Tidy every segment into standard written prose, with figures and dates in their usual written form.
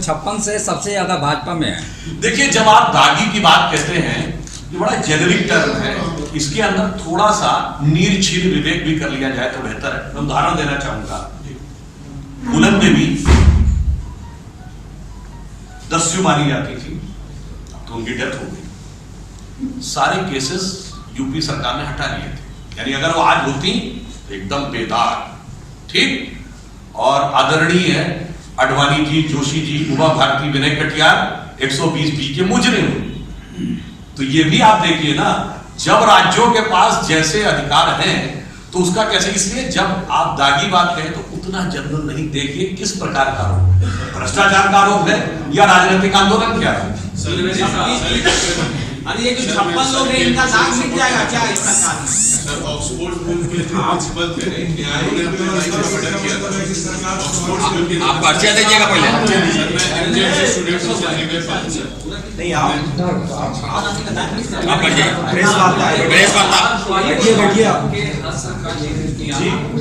56 से सबसे ज्यादा भाजपा में है। देखिए, जब आप दागी की बात कहते हैं, ये बड़ा जेनरिक टर्म है, इसके अंदर थोड़ा सा नीरछीर विवेक भी कर लिया जाए तो बेहतर है। मैं उदाहरण देना चाहूंगा, बुलंद देवी दस्यु मानी जाती थी, तो उनकी डेथ हो गई। सारे केसेस यूपी सरकार ने हटा लिए थे, यानी अगर वो आज होती तो एकदम बेदाग, ठीक। और आदरणीय अडवाणी जी, जोशी जी, उमा भारती, विनय कटियार 120 के मुजरिम। तो ये भी आप देखिए ना, जब राज्यों के पास जैसे अधिकार हैं तो उसका कैसे, इसलिए जब आप दागी बात कहें तो उतना जनरल नहीं। देखिए किस प्रकार का आरोप, भ्रष्टाचार का आरोप है या राजनीतिक आंदोलन क्या है? ये जो 56 लोग हैं, इनका नाम मिट जाएगा क्या इस सरकार में? सर, ऑक्सफोर्ड स्कूल के प्रिंसिपल थे, न्यायालय ने मर्डर किया था। आप पर्चा दीजिएगा पहले। स्टूडेंट्स को नहीं दे पाते। नहीं, आप बैठिए, प्रेस वार्ता है। प्रेस वार्ता। बैठिए, बैठिए आप।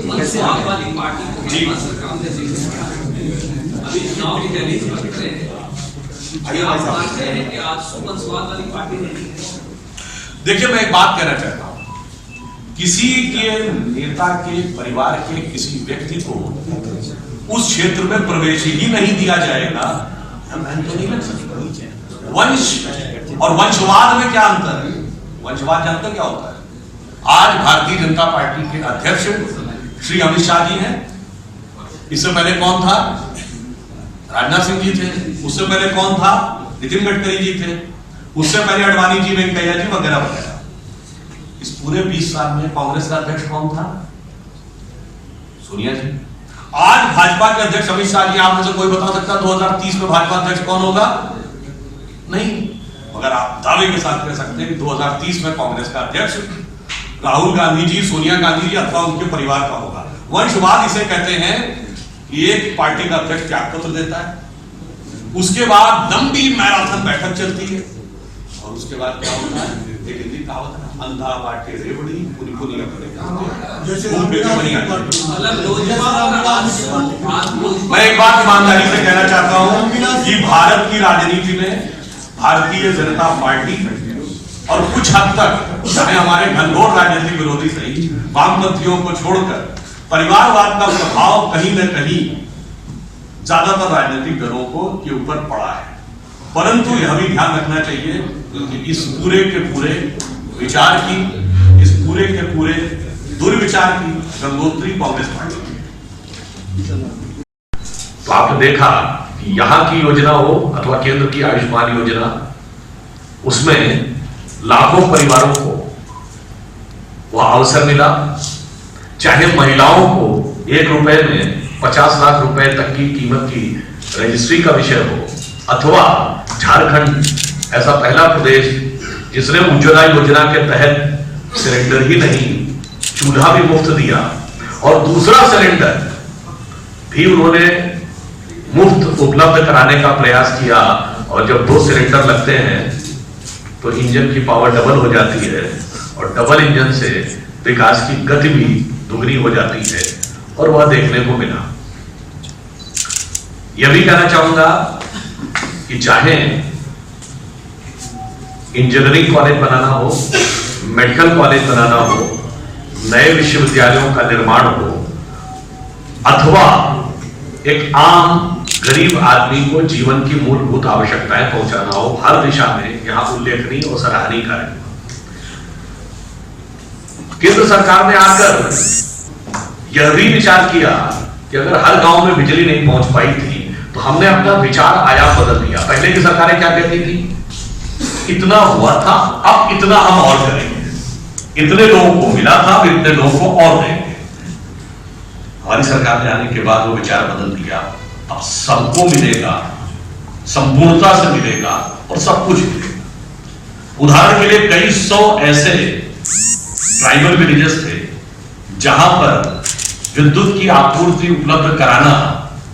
कैसे वाली पार्टी को जी सरकार ने अभी चुनाव की रैली कर रहे हैं, आप मानते हैं कि आज सुपरस्वाद वाली पार्टी नहीं है? देखिए, मैं एक बात कहना चाहता हूं, किसी के नेता के परिवार के किसी व्यक्ति को उस क्षेत्र में प्रवेश ही नहीं दिया जाएगा, हम तो नहीं लग सकते। वंश और वंशवाद में क्या अंतर है? वंशवाद जानते क्या होता है? आज भारतीय जनता पार्टी के अध्यक्ष श्री अमित शाह जी हैं, इससे पहले कौन था? राजनाथ सिंह जी थे, उससे पहले कौन था? नितिन गडकरी जी थे, उससे पहले अडवाणी जी, वेंकैया जी वगैरह वगैरह। इस पूरे 20 साल में कांग्रेस का अध्यक्ष कौन था? सोनिया जी। आज भाजपा के अध्यक्ष अमित शाह जी, आप में से कोई बता सकता 2030 में भाजपा अध्यक्ष कौन होगा? नहीं, मगर आप दावे के साथ कह सकते हैं कि 2030 में कांग्रेस का अध्यक्ष राहुल गांधी जी, सोनिया गांधी जी अथवा उनके परिवार का होगा। वंशवाद इसे कहते हैं। एक पार्टी का अध्यक्ष त्याग पत्र देता है, उसके बाद लंबी मैराथन बैठक चलती है, और उसके बाद क्या होता है? एक हिंदी कहावत है, अंधा बाटे रेवड़ी पुनी पुनी मैं एक बात ईमानदारी से कहना चाहता हूं कि भारत की राजनीति में भारतीय जनता पार्टी और कुछ हद तक, चाहे हमारे घनघोर राजनीतिक विरोधी सही, वामपंथियों को छोड़कर परिवारवाद का प्रभाव कहीं न कहीं ज्यादातर राजनीतिक दलों को के ऊपर पड़ा है। परंतु यह भी ध्यान रखना चाहिए कि इस पूरे के पूरे विचार की, इस पूरे के पूरे दुर्विचार की गंगोत्री कांग्रेस पार्टी की। तो आपने देखा कि यहां की योजना हो अथवा केंद्र की आयुष्मान योजना, उसमें लाखों परिवारों को वह अवसर मिला। चाहे महिलाओं को 1 रुपए में 50 लाख रुपए तक की कीमत की रजिस्ट्री का विषय हो, अथवा झारखंड ऐसा पहला प्रदेश जिसने उज्ज्वला योजना के तहत सिलेंडर ही नहीं, चूल्हा भी मुफ्त दिया, और दूसरा सिलेंडर भी उन्होंने मुफ्त उपलब्ध कराने का प्रयास किया। और जब 2 सिलेंडर लगते हैं तो इंजन की पावर डबल हो जाती है, और डबल इंजन से विकास की गति भी दुगनी हो जाती है, और वह देखने को मिला। यह भी कहना चाहूंगा कि चाहे इंजीनियरिंग कॉलेज बनाना हो, मेडिकल कॉलेज बनाना हो, नए विश्वविद्यालयों का निर्माण हो, अथवा एक आम गरीब आदमी को जीवन की मूलभूत आवश्यकताएं पहुंचाना हो, हर दिशा में यहां उल्लेखनीय और सराहनीय कार्य। केंद्र सरकार ने आकर यह भी विचार किया कि अगर हर गांव में बिजली नहीं पहुंच पाई थी तो हमने अपना विचार आयाम बदल दिया। पहले की सरकारें क्या कहती थी? इतना हुआ था, अब इतना हम और करेंगे, इतने लोगों को मिला था, अब इतने लोगों को और देंगे। हमारी सरकार ने आने के बाद वो विचार बदल दिया, अब सबको मिलेगा, संपूर्णता से मिलेगा और सब कुछ मिलेगा। उदाहरण के लिए कई 100 ऐसे ट्राइबल विलेजेस थे जहां पर विद्युत की आपूर्ति उपलब्ध कराना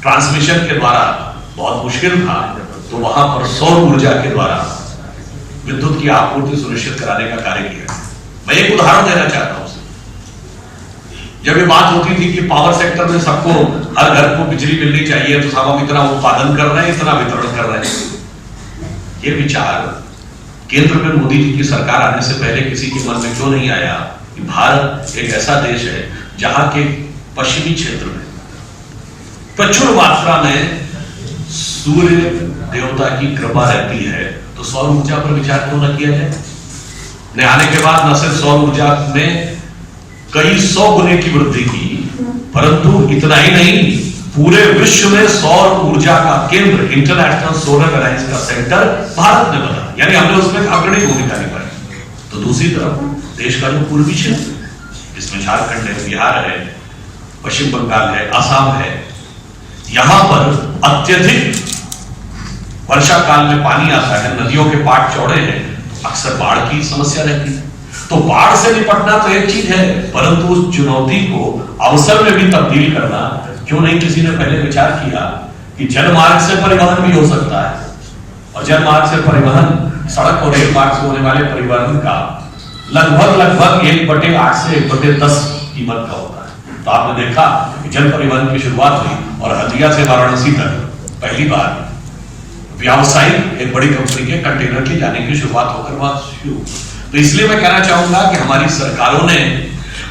ट्रांसमिशन के द्वारा बहुत मुश्किल था, तो वहां पर सौर ऊर्जा के द्वारा विद्युत की आपूर्ति सुनिश्चित कराने का कार्य किया। मैं एक उदाहरण देना चाहता हूं। जब ये बात होती थी कि पावर सेक्टर में सबको हर घर को बिजली मिलनी चाहिए, तो साहब हम इतना उत्पादन कर रहे हैं, इतना वितरण कर रहे हैं। ये विचार केंद्र में मोदी जी की सरकार आने से पहले किसी के मन में क्यों नहीं आया कि भारत एक ऐसा देश है जहां के पश्चिमी क्षेत्र में प्रचुर मात्रा में सूर्य देवता की कृपा रहती है, तो सौर ऊर्जा पर विचार क्यों न किया जाए। ने आने के बाद न सिर्फ सौर ऊर्जा में कई 100 गुने की वृद्धि की, परंतु इतना ही नहीं, पूरे विश्व में सौर ऊर्जा का केंद्र इंटरनेशनल सोलर अलायंस का सेंटर भारत में बना, यानी हमने उसमें अग्रणी भूमिका निभाई। तो दूसरी तरफ देश का जो पूर्वी क्षेत्र, इसमें झारखंड है, बिहार है, पश्चिम बंगाल है, असम है, यहां पर अत्यधिक वर्षा काल में पानी आता है, नदियों के पाट चौड़े हैं, अक्सर बाढ़ की समस्या रहती है। तो बाढ़ से निपटना तो एक चीज है, परंतु उस चुनौती को अवसर में भी तब्दील करना, क्यों नहीं किसी ने पहले विचार किया कि जलमार्ग से परिवहन भी हो सकता है, और जलमार्ग से परिवहन, सड़क और रेल मार्ग से होने वाले परिवहन का लगभग 1/8 से 1/10 कीमत का होता है। तो आपने देखा कि जल परिवहन की शुरुआत हुई और हल्दिया से वाराणसी तक पहली बार व्यावसायिक एक बड़ी कंपनी के कंटेनर के जाने की शुरुआत होकर वहां शुरू। तो इसलिए मैं कहना चाहूंगा कि हमारी सरकारों ने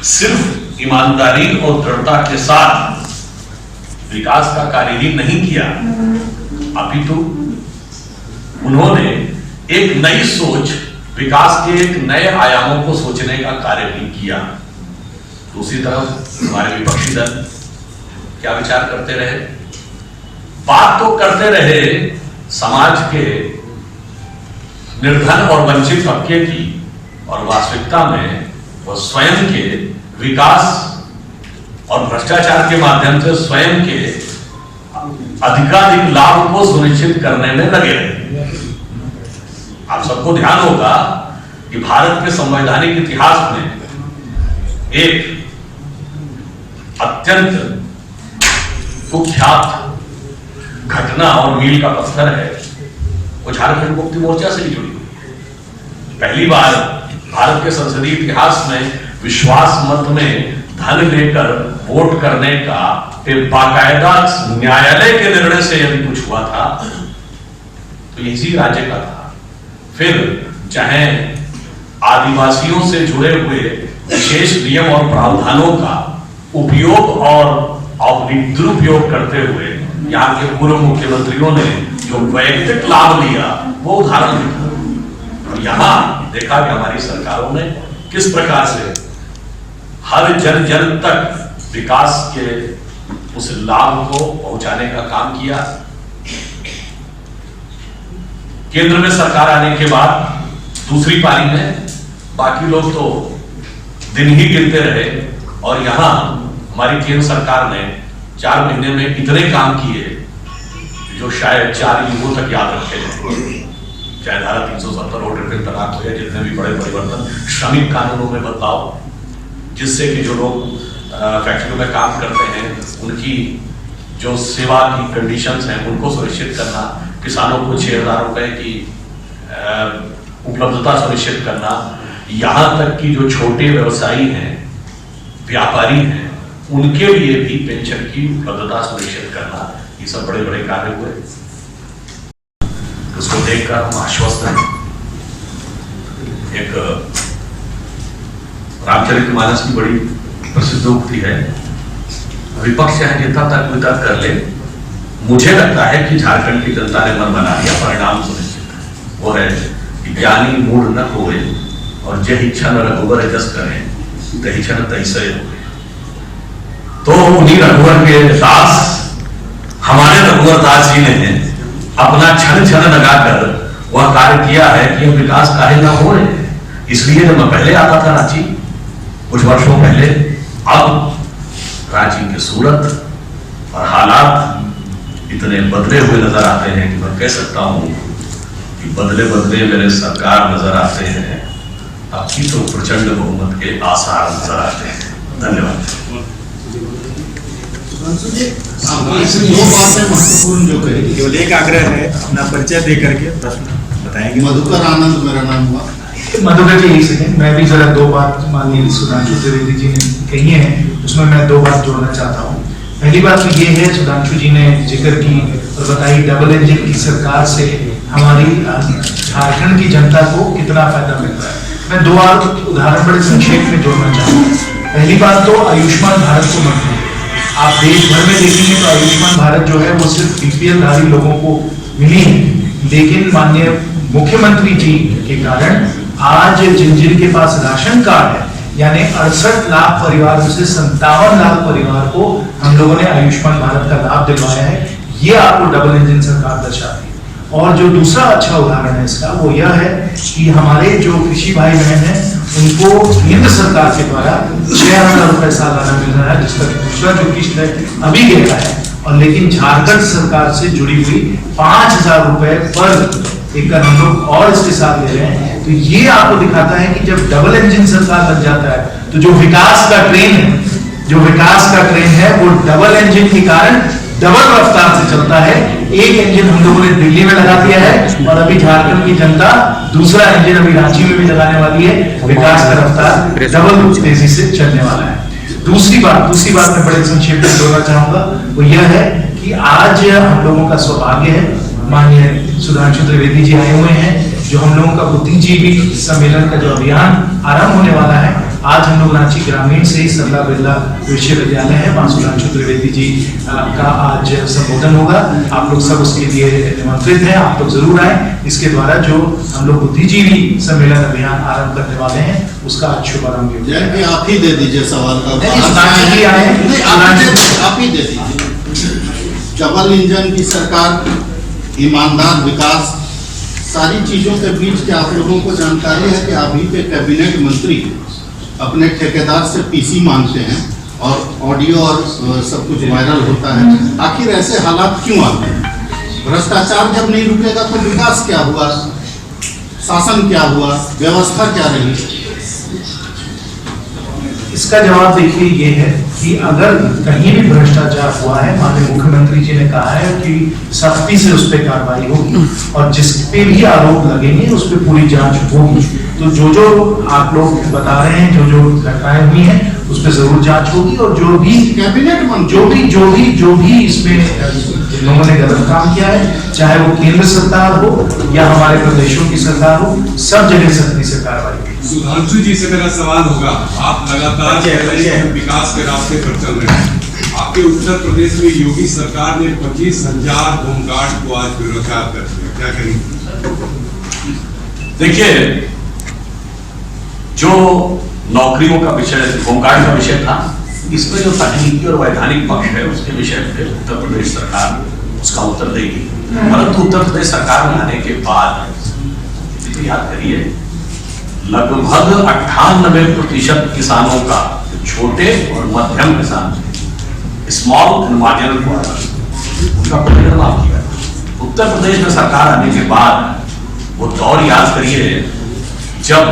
सिर्फ ईमानदारी और दृढ़ता के साथ विकास का कार्य ही नहीं किया, अपितु उन्होंने एक नई सोच, विकास के एक नए आयामों को सोचने का कार्य भी किया। दूसरी तरफ हमारे विपक्षी दल क्या विचार करते रहे, बात तो करते रहे समाज के निर्धन और वंचित तबके की, और वास्तविकता में वह स्वयं के विकास और भ्रष्टाचार के माध्यम से स्वयं के अधिकाधिक लाभ को सुनिश्चित करने में लगे रहे। आप सबको ध्यान होगा कि भारत के संवैधानिक इतिहास में एक अत्यंत कुख्यात घटना और मील का पत्थर है, वो झारखंड मुक्ति मोर्चा से ही जुड़ी हुई है। पहली बार भारत के संसदीय इतिहास में विश्वास मत में धन लेकर वोट करने का एक बाकायदा न्यायालय के निर्णय से यदि कुछ हुआ था तो इसी राज्य का था। फिर चाहे आदिवासियों से जुड़े हुए विशेष नियम और प्रावधानों का उपयोग और दुरुपयोग करते हुए यहाँ के पूर्व मुख्यमंत्रियों ने जो वैयक्तिक लाभ लिया, वो उदाहरण दिखा। और यहाँ देखा कि हमारी सरकारों ने किस प्रकार से हर जन जन तक विकास के उस लाभ को पहुंचाने का काम किया। केंद्र में सरकार आने के बाद दूसरी पारी में बाकी लोग तो दिन ही गिनते रहे, और यहां हमारी केंद्र सरकार ने 4 महीने में इतने काम किए जो शायद 4 युगों तक याद रखे जाएंगे। चाहे धारा 370 और ट्रिपल तलाक हो, या जितने भी बड़े परिवर्तन, श्रमिक कानूनों में बदलाव, जिससे कि जो लोग फैक्ट्रियों में काम करते हैं उनकी जो सेवा की कंडीशंस हैं उनको सुनिश्चित करना, किसानों को 6,000 रुपए की उपलब्धता सुनिश्चित करना, यहाँ तक कि जो छोटे व्यवसायी हैं, व्यापारी हैं, उनके लिए भी पेंशन की उपलब्धता सुनिश्चित करना, ये सब बड़े बड़े कार्य हुए। उसको देखकर हम आश्वस्त हैं। एक रामचरितमानस की बड़ी प्रसिद्ध उक्ति है, विपक्ष चाहे जितना तक वितर्क कर ले, मुझे लगता है कि झारखंड की जनता ने मन बना लिया, परिणाम सुनिश्चित है। वो है कि ज्ञानी मूढ़ न होए और जय क्षण रघुवर जस करें तही क्षण तैसे हो। तो उन्हीं रघुवर के दास, हमारे रघुवर दास जी ने अपना क्षण क्षण लगाकर वह कार्य किया है कि विकास काहे ना हो। इसलिए जब मैं पहले आता था रांची कुछ वर्षों पहले, अब रांची के सूरत और हालात इतने बदले हुए नजर आते हैं कि मैं कह सकता हूं कि बदले बदले मेरे सरकार नजर आते हैं, अब की तो प्रचंड बहुमत के आसार नजर आते हैं। धन्यवाद। दो बातें महत्वपूर्ण जो कही, केवल एक आग्रह है, अपना परिचय दे करके प्रश्न बताएंगे। मधुकर आनंद मेरा नाम हुआ। मधुकर जी एक सेकंड, मैं भी जरा 2 बात माननीय सुधांशु त्रिवेदी जी ने कही है उसमें मैं दो बात जोड़ना चाहता हूँ। पहली बात तो ये है, सुधांशु जी ने जिक्र की और बताई डबल इंजन की सरकार से हमारी झारखंड की जनता को कितना फायदा मिल रहा है। मैं दो उदाहरण बड़े संक्षेप में जोड़ना चाहूँगा। पहली बात तो आयुष्मान भारत को मत भूलिए। आप देश भर में देखेंगे तो आयुष्मान भारत जो है वो सिर्फ बीपीएल धारी लोगों को मिली है, लेकिन माननीय मुख्यमंत्री जी के कारण आज जिन के पास राशन कार्ड है, यानी 68 लाख परिवार में से 57 लाख परिवार को हम लोगों ने आयुष्मान भारत का लाभ दिलवाया है। ये आपको डबल इंजन सरकार दर्शाती है। और जो दूसरा अच्छा उदाहरण है इसका वो यह है कि हमारे जो कृषि भाई बहन हैं उनको केंद्र सरकार के द्वारा 6,000 रुपए सालाना मिल रहा है, जिसका दूसरा जो किस्त है अभी गिर रहा है। और लेकिन झारखंड सरकार से जुड़ी हुई 5,000 रुपए पर एकड़ हम लोग और इसके साथ ले रहे हैं। तो ये आपको दिखाता है कि जब डबल इंजन सरकार बन जाता है तो जो विकास का ट्रेन है वो डबल इंजन के कारण डबल रफ्तार से चलता है। एक इंजन हम लोगों ने दिल्ली में लगा दिया है और अभी झारखंड की जनता दूसरा इंजन अभी रांची में भी लगाने वाली है। विकास का रफ्तार डबल तेजी से चलने वाला है। दूसरी बात मैं बड़े संक्षेप में जोड़ना चाहूंगा, वो यह है कि आज हम लोगों का सौभाग्य है, माननीय सुधांशु त्रिवेदी जी आए हुए हैं, जो हम लोगों का बुद्धिजीवी सम्मेलन का जो अभियान आरंभ होने वाला है। आज हम लोग रांची ग्रामीण से ही सरला बिरला विश्वविद्यालय है, वहां सुधांशु त्रिवेदी जी का आज संबोधन होगा। आप लोग सब उसके लिए निमंत्रित हैं, आप लोग जरूर आए। इसके द्वारा जो हम लोग बुद्धिजीवी सम्मेलन अभियान आरंभ करने वाले हैं उसका आज शुभारंभ होगा। आप ही दे दीजिए सवाल का, आप ही दे दीजिए। डबल इंजन की सरकार, ईमानदार विकास, सारी चीजों के बीच क्या आप लोगों को जानकारी है कि अभी के कैबिनेट मंत्री अपने ठेकेदार से पीसी मांगते हैं और ऑडियो और सब कुछ वायरल होता है? आखिर ऐसे हालात क्यों आते हैं? भ्रष्टाचार जब नहीं रुकेगा तो विकास क्या हुआ, शासन क्या हुआ, व्यवस्था क्या रही? इसका जवाब देखिए ये है कि अगर कहीं भी भ्रष्टाचार हुआ है, माननीय मुख्यमंत्री जी ने कहा है कि सख्ती से उस पर कार्रवाई होगी और जिस पे भी आरोप लगेंगे उस पर पूरी जांच होगी। तो जो आप लोग बता रहे हैं, जो घटनाएं हुई हैं उस पर जरूर जांच होगी और जो भी कैबिनेट मंत्री जो भी इसमें लोगों ने गलत काम किया है, चाहे वो केंद्र सरकार हो या हमारे प्रदेशों की सरकार हो, सब जगह सख्ती से कार्रवाई। सुधांशु जी से मेरा सवाल होगा, आप लगातार कह रहे हैं विकास के रास्ते पर चल रहे हैं। आपके उत्तर प्रदेश में योगी सरकार ने 25,000 होमगार्ड को आज बेरोजगार कर दिया, क्या करेंगे? देखिए, जो नौकरियों का विषय, होमगार्ड का विषय था, इसमें जो तकनीकी और वैधानिक पक्ष है उसके विषय पे उत्तर प्रदेश सरकार उसका उत्तर देगी। परंतु उत्तर प्रदेश सरकार में आने के बाद याद करिए, लगभग 98% किसानों का, छोटे और मध्यम किसान, स्मॉल एंड मार्जिनल फार्मर्स, उनका प्रोविजन माफ किया। उत्तर प्रदेश में सरकार आने के बाद वो दौर याद करिए जब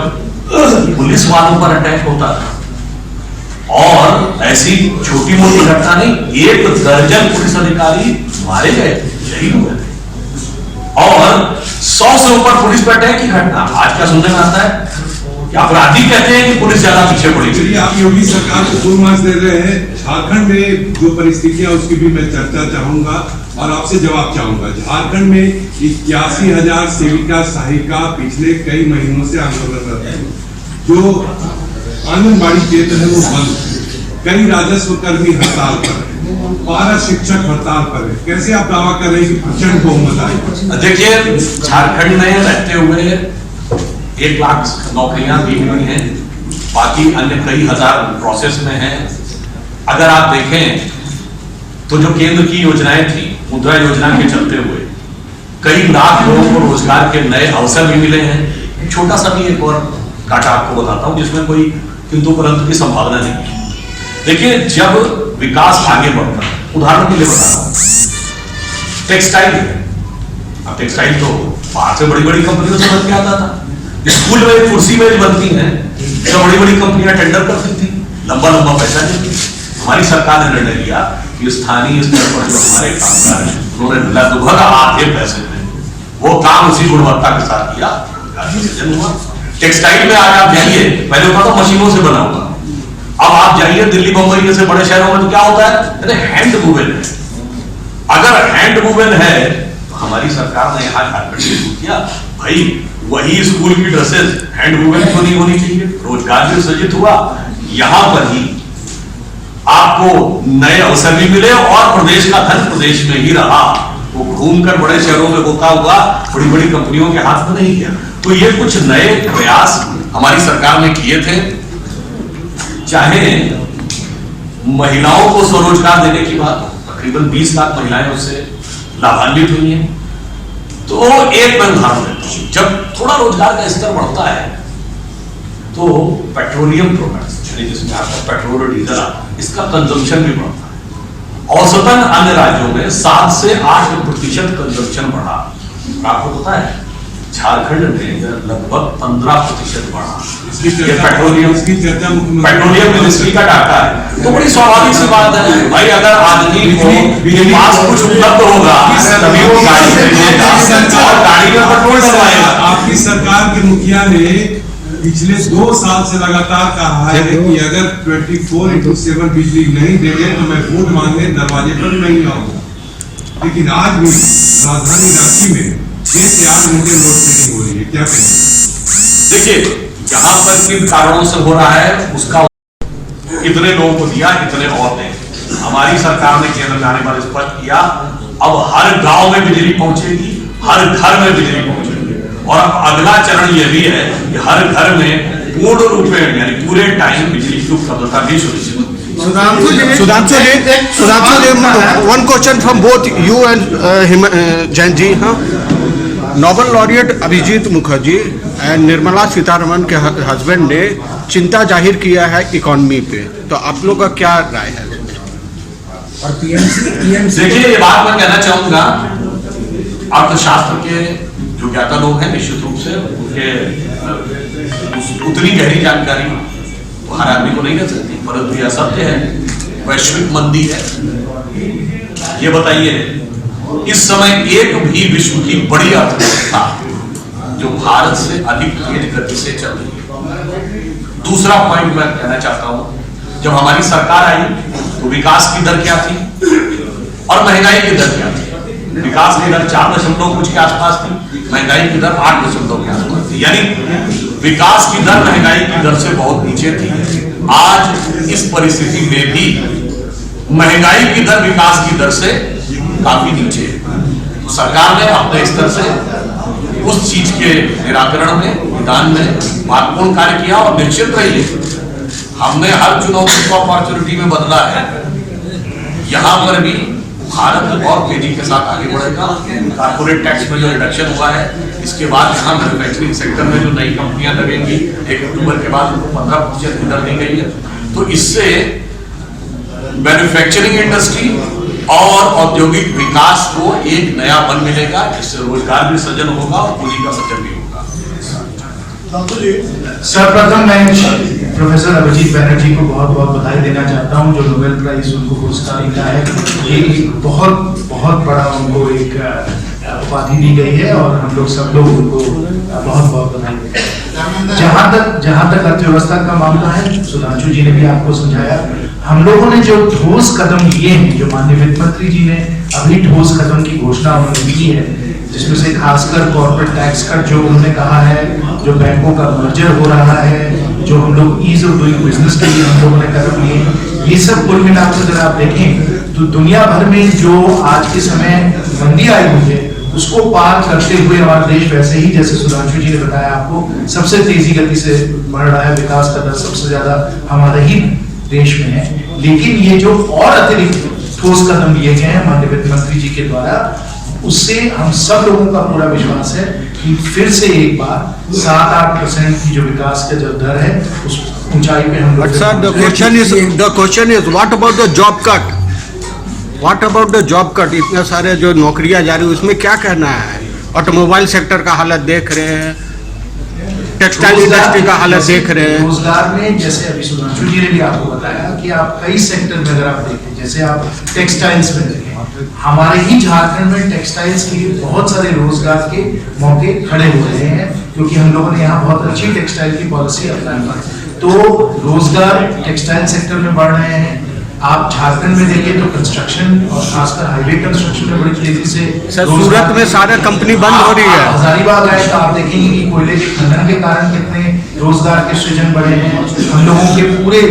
पुलिस वालों पर अटैक होता था और ऐसी छोटी मोटी घटना नहीं, 1 दर्जन पुलिस अधिकारी मारे गए थे, शहीद हुए थे और 100 से ऊपर पुलिस पर अटैक की घटना। आज क्या सुनने में आता है कि अपराधी कहते हैं कि पुलिस ज्यादा पीछे पड़ी। चलिए, आप योगी सरकार को फुल मार्क्स दे रहे हैं। झारखंड में जो परिस्थितियां उसकी भी मैं चर्चा चाहूंगा और आपसे जवाब चाहूंगा। झारखंड में 81,000 सेविका सहायिका पिछले कई महीनों से आंदोलनरत है। जो आंगनबाड़ी केंद्र है वो बंद, कई राजस्व कर्मी हड़ताल पर है, पारा शिक्षक हड़ताल पर है। कैसे आप दावा कर रहे हैं कि प्रचंड बहुमत आएगा? देखिए, झारखंड में रहते हुए 1 लाख नौकरियां दी हुई हैं, बाकी अन्य कई हजार प्रोसेस में हैं। अगर आप देखें तो जो केंद्र की योजनाएं थी, मुद्रा योजना के चलते हुए कई लाख लोगों को रोजगार के नए अवसर भी मिले हैं। छोटा सा भी एक और काटा आपको बताता हूं जिसमें कोई किंतु परंतु की संभावना नहीं है। देखिए, जब विकास आगे बढ़ता है, उदाहरण के लिए बता रहा हूं, टेक्सटाइल है। अब टेक्सटाइल तो बाहर से बड़ी बड़ी कंपनियों से बन के आता था। स्कूल में कुर्सी मेज बनती हैं, तो बड़ी बड़ी कंपनियां टेंडर करती थी, लंबा लंबा पैसा देती थी। हमारी सरकार ने निर्णय लिया कि स्थानीय स्तर पर जो हमारे कामगार हैं उन्होंने लगभग आधे पैसे में वो काम उसी गुणवत्ता के साथ किया, सृजन हुआ। टेक्सटाइल में आज आप जाइए, पहले होता था मशीनों से बना हुआ, अब आप जाइए दिल्ली बंबई जैसे बड़े शहरों में तो क्या होता है, हैंड वुवन है। अगर हैंड वुवन है तो हमारी सरकार ने यहाँ झारखंड में शुरू किया, भाई वही स्कूल की ड्रेसेस हैंड वुवन क्यों नहीं होनी चाहिए, रोजगार भी सृजित हुआ, यहाँ पर ही आपको नए अवसर भी मिले और प्रदेश का धन प्रदेश में ही रहा, वो घूमकर बड़े शहरों में होता हुआ बड़ी बड़ी कंपनियों के हाथ में नहीं गया। तो ये कुछ नए प्रयास हमारी सरकार ने किए थे। चाहे महिलाओं को स्वरोजगार देने की बात, तकरीबन 20 लाख महिलाएं उससे लाभान्वित हुई हैं। तो एक मैं उदाहरण देता हूं, जब थोड़ा रोजगार का स्तर बढ़ता है तो पेट्रोलियम प्रोडक्ट्स यानी जिसमें आपका पेट्रोल और डीजल, इसका कंजम्पशन भी बढ़ता है। औसतन अन्य राज्यों में 7 से 8% कंजम्पशन बढ़ा, आपको पता है झारखंड में लगभग 15% बढ़ा। ये पेट्रोलियम मिनिस्ट्री का डाटा है। तो बड़ी स्वाभाविक सी बात है भाई, अगर आदमी को पास कुछ उपलब्ध होगा तभी वो गाड़ी खरीदेगा और गाड़ी में पेट्रोल डलवाएगा। आपकी सरकार के मुखिया ने पिछले 2 साल से लगातार कहा है कि अगर 24/7 बिजली नहीं देंगे तो मैं वोट मांगने दरवाजे पर नहीं आऊंगा। लेकिन आज भी राजधानी रांची में 6 से 8 घंटे लोड शेडिंग हो रही है, क्या कहें? देखिए जहां पर किन कारणों से हो रहा है उसका इतने लोगों को दिया, इतने और दें। हमारी सरकार ने केंद्र में आने पर स्पष्ट किया, अब हर गांव में बिजली पहुंचेगी, हर घर में बिजली पहुंचेगी। और अगला चरण यह भी है कि हर घर में पूर्ण रूप में यानी पूरे टाइम बिजली की उपलब्धता भी सुनिश्चित होगी। सुधांशु जी, one question from both you and Jain ji. हाँ, Nobel laureate Abhijit Mukherjee and Nirmala Sitharaman के हस्बैंड ने चिंता जाहिर किया है इकोनॉमी पे, तो आप लोग का क्या राय है? और पीएमसी देखिए ये बात मैं कहना चाहूंगा, अर्थशास्त्र के जो ज्ञाता लोग हैं निश्चित रूप से उनके उतनी गहरी जानकारी तो हर आदमी को नहीं रह सकती, परंतु यह सत्य है वैश्विक मंदी है। ये बताइए इस समय एक भी विश्व की बड़ी अर्थव्यवस्था जो भारत से अधिक तेज गति से चल रही है। दूसरा पॉइंट मैं कहना चाहता हूं, जब हमारी सरकार आई तो विकास की दर क्या थी और महंगाई की दर क्या थी? विकास की दर 4 कुछ के आसपास थी, महंगाई की दर 8 के आसपास थी। यानी विकास की दर महंगाई की दर से बहुत नीचे थी। आज इस परिस्थिति में भी महंगाई की दर विकास की दर से काफी नीचे है। तो सरकार ने अपने स्तर से उस चीज के निराकरण में, निदान में महत्वपूर्ण कार्य किया और निश्चित रहिए हमने हर चुनौती को अपॉर्चुनिटी में बदला है। यहां पर भी भारत और तेजी के साथ आगे बढ़ेगा। कॉर्पोरेट टैक्स में जो रिडक्शन हुआ है, इसके बाद यहाँ मैन्युफैक्चरिंग सेक्टर में जो नई कंपनियां लगेंगी 1 अक्टूबर के बाद 15% की दर दी गई है। तो इससे मैन्युफैक्चरिंग इंडस्ट्री और औद्योगिक विकास को एक नया बल मिलेगा, जिससे रोजगार भी सृजन होगा और पूंजी का सृजन भी होगा। सर्वप्रथम मैं प्रोफेसर अभिजीत बैनर्जी को बहुत बहुत बधाई देना चाहता हूं, जो नोबेल प्राइज उनको पुरस्कार मिला है। ये एक बहुत बड़ा उनको एक उपाधि दी गई है और हम लोग सब लोग उनको बहुत बहुत बधाई देते हैं। जहां तक अर्थव्यवस्था का मामला है, सुधांशु जी ने भी आपको समझाया, हम लोगों ने जो ठोस कदम लिए हैं, जो माननीय वित्त मंत्री जी ने अभी ठोस कदम की घोषणा उन्होंने की है, जिसमें से खासकर कॉर्पोरेट टैक्स का जो उन्होंने कहा है, जो बैंकों का मर्जर हो रहा है, जो हम लोग ईज ऑफ डूइंग बिजनेस के लिए हम लोगों ने कदम लिए, ये सब कुल मिलाकर अगर आप देखें तो दुनिया भर में जो आज के समय मंदी आई हुई है उसको पार करते हुए हमारा देश वैसे ही, जैसे सुधांशु जी ने बताया आपको, सबसे तेजी गति से बढ़ रहा है। विकास का दर सबसे ज्यादा हमारे ही देश में है। लेकिन ये जो और अतिरिक्त ठोस कदम लिए गए हैं माननीय वित्त मंत्री जी के द्वारा, उससे हम सब लोगों का पूरा विश्वास है कि फिर से एक बार 7-8% की जो विकास का जो दर है उस ऊंचाई पे हम लोग। Sir, the question is what about the job cut? What about the job cut? इतने सारे जो नौकरियां जा रही है उसमें क्या कहना है? ऑटोमोबाइल सेक्टर का हालत देख रहे हैं, टेक्सटाइल इंडस्ट्री का हालत देख रहे हैं। रोजगार में जैसे अभी सुधांशु जी ने भी आपको बताया कि आप कई सेक्टर में अगर आप देखें, जैसे आप टेक्सटाइल्स में देखें, हमारे ही झारखंड में टेक्सटाइल्स के लिए बहुत सारे रोजगार के मौके खड़े हो रहे हैं, क्योंकि हम लोगों ने यहाँ बहुत अच्छी टेक्सटाइल की पॉलिसी अपनाई है। तो रोजगार टेक्सटाइल सेक्टर में बढ़ रहे हैं। आप झारखंड में देखिए तो कंस्ट्रक्शन और खासकर हाईवे कंस्ट्रक्शन में बड़ी तेजी से सर सूरत में सारे कंपनी बंद हो रही है। हजारीबाग आए तो आप देखेंगे कि कोयले के खनन के कारण कितने रोजगार के सृजन बढ़े हैं। हम लोगों के पूरे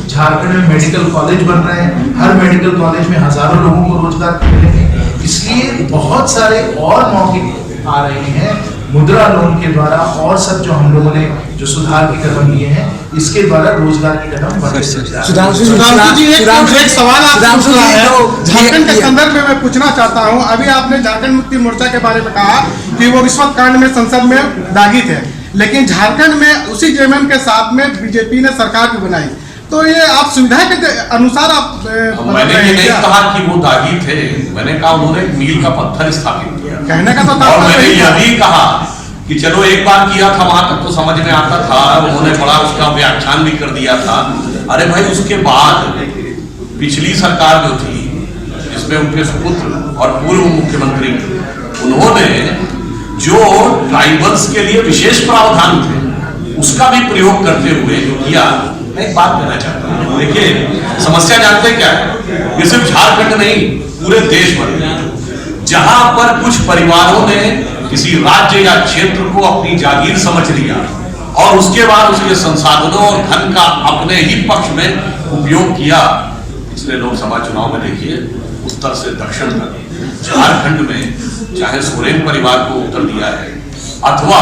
झारखंड में मेडिकल कॉलेज बन रहे हैं, हर मेडिकल कॉलेज में हजारों लोगों को रोजगार मिलेंगे, इसलिए बहुत सारे और मौके आ रहे हैं। मुद्रा लोन के द्वारा और सब जो हम लोगों ने जो सुधार के कदम लिए हैं, इसके द्वारा रोजगार के कदम बढ़ रहे हैं। सुधांशु जी एक सवाल आपसे है झारखंड के संदर्भ में मैं पूछना चाहता हूं। अभी आपने झारखंड मुक्ति मोर्चा के बारे में कहा कि वो रिश्वत कांड में संसद में दागी थे, लेकिन झारखंड में उसी जेएमएम के साथ में बीजेपी ने सरकार भी बनाई, तो ये आप सुविधा के अनुसार आप मैंने ये नहीं कहा कि वो दागी थे, मैंने कहा उन्होंने मील का पत्थर स्थापित किया, कहने का तो और मैंने यह भी कहा कि चलो एक बार किया था वहां तक तो समझ में आता था, उन्होंने बड़ा उसका व्याख्यान भी कर दिया था। अरे भाई उसके बाद पिछली सरकार जो थी जिसमें उनके सुपुत्र और पूर्व मुख्यमंत्री, उन्होंने जो ट्राइबल्स के लिए विशेष प्रावधान थे उसका भी प्रयोग करते हुए जो किया। मैं एक बात कहना चाहता हूँ, देखिए समस्या जानते क्या है, ये सिर्फ झारखंड नहीं पूरे देश भर में जहां पर कुछ परिवारों ने किसी राज्य या क्षेत्र को अपनी जागीर समझ लिया और उसके बाद उसके संसाधनों और धन का अपने ही पक्ष में उपयोग किया। पिछले लोकसभा चुनाव में देखिए उत्तर से दक्षिण तक झारखंड में चाहे सोरेन परिवार को उत्तर दिया है, अथवा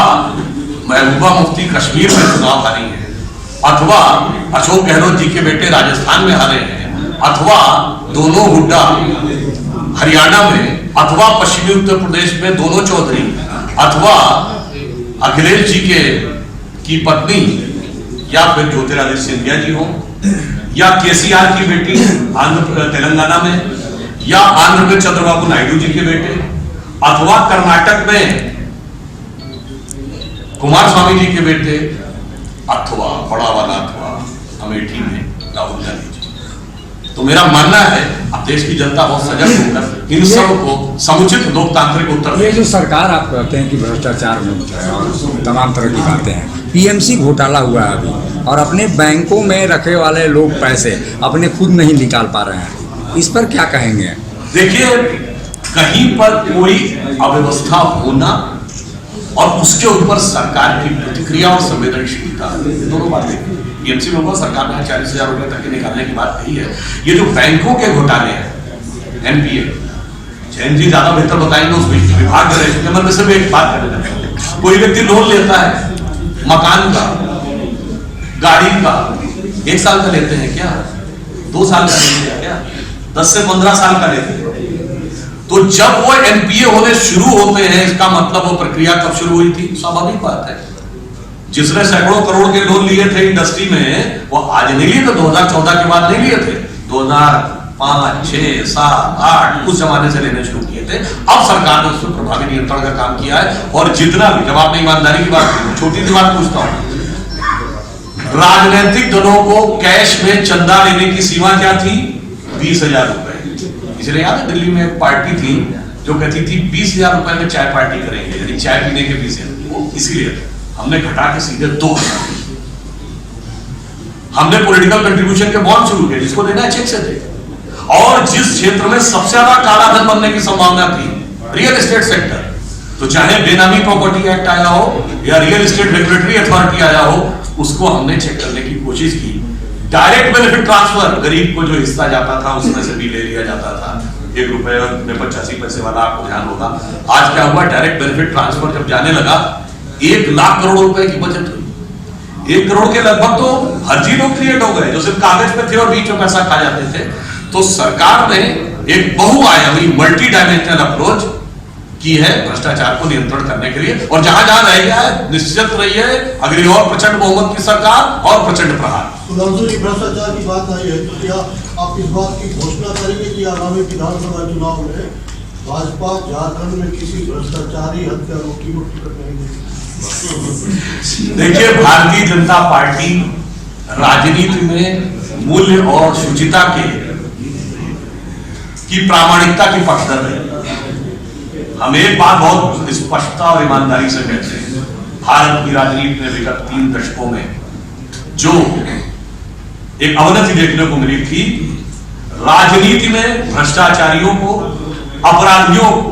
महबूबा मुफ्ती कश्मीर में चुनाव हारी है, अथवा अशोक गहलोत जी के बेटे राजस्थान में हारे हैं, अथवा दोनों हुड्डा हरियाणा में, अथवा पश्चिमी उत्तर प्रदेश में दोनों चौधरी, अथवा अखिलेश जी की पत्नी या फिर ज्योतिरादित्य सिंधिया जी हो, या केसीआर की बेटी तेलंगाना में, या आंध्र में चंद्रबाबू नायडू जी के बेटे, अथवा कर्नाटक में कुमार स्वामी जी के बेटे, अथवा बड़ा वाला अथवा अमेठी में राहुल गांधी जी। तो मेरा मानना है अब देश की जनता बहुत सजग होकर इन सब को समुचित लोकतांत्रिक उत्तर। ये जो सरकार आप कहते हैं कि भ्रष्टाचार में है और तमाम तरह की बातें हैं, पीएमसी घोटाला हुआ है अभी, और अपने बैंकों में रखे वाले लोग पैसे अपने खुद नहीं निकाल पा रहे हैं, इस पर क्या कहेंगे? देखिए कहीं पर कोई अव्यवस्था होना और उसके ऊपर सरकार की प्रतिक्रिया और संवेदनशीलता, दोनों बातें। पीएमसी में हुआ, सरकार ने 40,000 रुपए तक के निकालने की बात कही है। ये जो बैंकों के घोटाले हैं, एनपीए, जैन जी ज्यादा बेहतर बताएंगे, उस विभाग में रहे, मैं सिर्फ एक बात करना चाहता हूं। कोई व्यक्ति लोन लेता है मकान का, गाड़ी का, 1 साल का लेते हैं क्या, 2 साल का लेते हैं क्या, 10 से 15 साल का लेते हैं। तो जब वो एनपीए होने शुरू होते हैं, इसका मतलब वो प्रक्रिया कब शुरू हुई थी? स्वाभाविक बात है, जिसने सैकड़ों करोड़ के लोन लिए थे इंडस्ट्री में, वो आज नहीं लिए थे, 2014 के बाद नहीं लिए थे, 2005, 6, 7, 8 उस जमाने से लेने शुरू किए थे। अब सरकार ने उस पर प्रभावी नियंत्रण का काम किया है, और जितना भी, जब आपने ईमानदारी की बात की, छोटी सी बात पूछता हूं, राजनीतिक दलों को कैश में चंदा लेने की सीमा क्या थी? 20,000 रुपए। इसलिए याद है दिल्ली में एक पार्टी थी जो कहती थी 20,000 रुपए में चाय पार्टी करेंगे, यानी चाय पीने के 20,000, इसलिए हमने घटा के सीधे 2,000। हमने पॉलिटिकल कंट्रीब्यूशन के बॉन्ड शुरू किए, जिसको देना है चेक से दे। और जिस क्षेत्र में सबसे ज्यादा काला धन बनने की संभावना थी, रियल एस्टेट सेक्टर, तो चाहे बेनामी प्रॉपर्टी एक्ट आया हो या रियल एस्टेट रेगुलेटरी अथॉरिटी आया हो, उसको हमने चेक करने की कोशिश की। डायरेक्ट बेनिफिट ट्रांसफर, गरीब को जो हिस्सा जाता था उसमें से भी ले लिया जाता था, 1 रुपए में 85 पैसे वाला, आपको ध्यान होगा। आज क्या हुआ, डायरेक्ट बेनिफिट ट्रांसफर जब जाने लगा, 1 लाख करोड़ रुपए की बचत हुई। 1 करोड़ के लगभग तो फर्जी लोग क्रिएट हो गए जो सिर्फ कागज पे थे और बीच में पैसा खा जाते थे। तो सरकार ने एक बहुआयामी मल्टी डायमेंशनल अप्रोच की है भ्रष्टाचार को नियंत्रण करने के लिए, और जहां जहां रह गया है निश्चित रहिए अगली और प्रचंड बहुमत की सरकार और प्रचंड प्रहार। सुधांशु जी, भ्रष्टाचार की बात आई है, तो क्या आप इस बात की घोषणा करेंगे कि आगामी विधानसभा चुनाव में भाजपा झारखंड में किसी भ्रष्टाचारी हत्यारों की टिकट नहीं देगी? देखिए, भारतीय जनता पार्टी राजनीति में मूल्य और शुचिता की प्रामाणिकता की पक्षधर है। हम एक बात बहुत स्पष्टता और ईमानदारी से कहते हैं, भारत की राजनीति में विगत 3 दशकों में जो एक अवनति देखने को मिली थी, राजनीति में भ्रष्टाचारियों को, अपराधियों को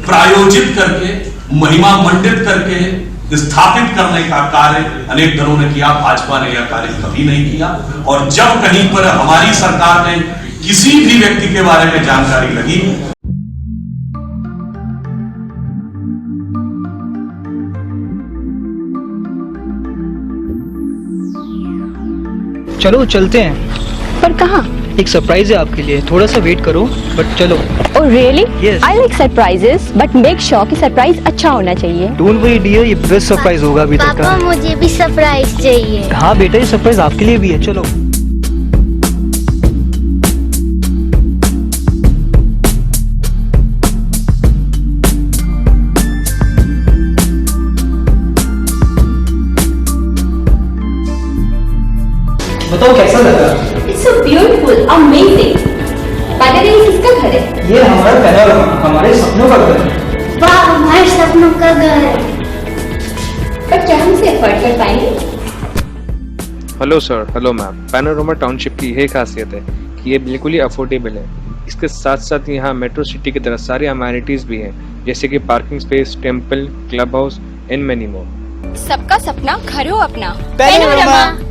प्रायोजित करके, महिमा मंडित करके स्थापित करने का कार्य अनेक दलों ने किया। भाजपा ने यह कार्य कभी नहीं किया। और जब कहीं पर हमारी सरकार ने किसी भी व्यक्ति के बारे में जानकारी लगी, चलो चलते हैं। पर कहाँ? एक सरप्राइज है आपके लिए, थोड़ा सा वेट करो, बट चलो। Oh really? Yes. I like surprises, but make sure कि सरप्राइज अच्छा होना चाहिए। डोंट वरी डियर, ये बेस्ट सरप्राइज होगा अभी तक का। पापा मुझे भी सरप्राइज चाहिए। हाँ बेटा, ये सरप्राइज आपके लिए भी है, चलो। बताओ कैसा लगा? It's so beautiful, amazing. By the way, किसका घर है? ये हमारा पैनोरमा, हमारे सपनों का घर है। वाह, हमारे सपनों का घर है। पर क्या हम इसे अफोर्ड कर पाएंगे? Hello sir, hello ma'am. Panorama township की यह खासियत है कि ये बिल्कुल ही अफोर्डेबल है। इसके साथ साथ यहाँ मेट्रो सिटी की तरह सारी अमेनिटीज भी हैं, जैसे कि parking space, temple, club house and many more. सबका सपना घर हो अपना। पैनोरमा।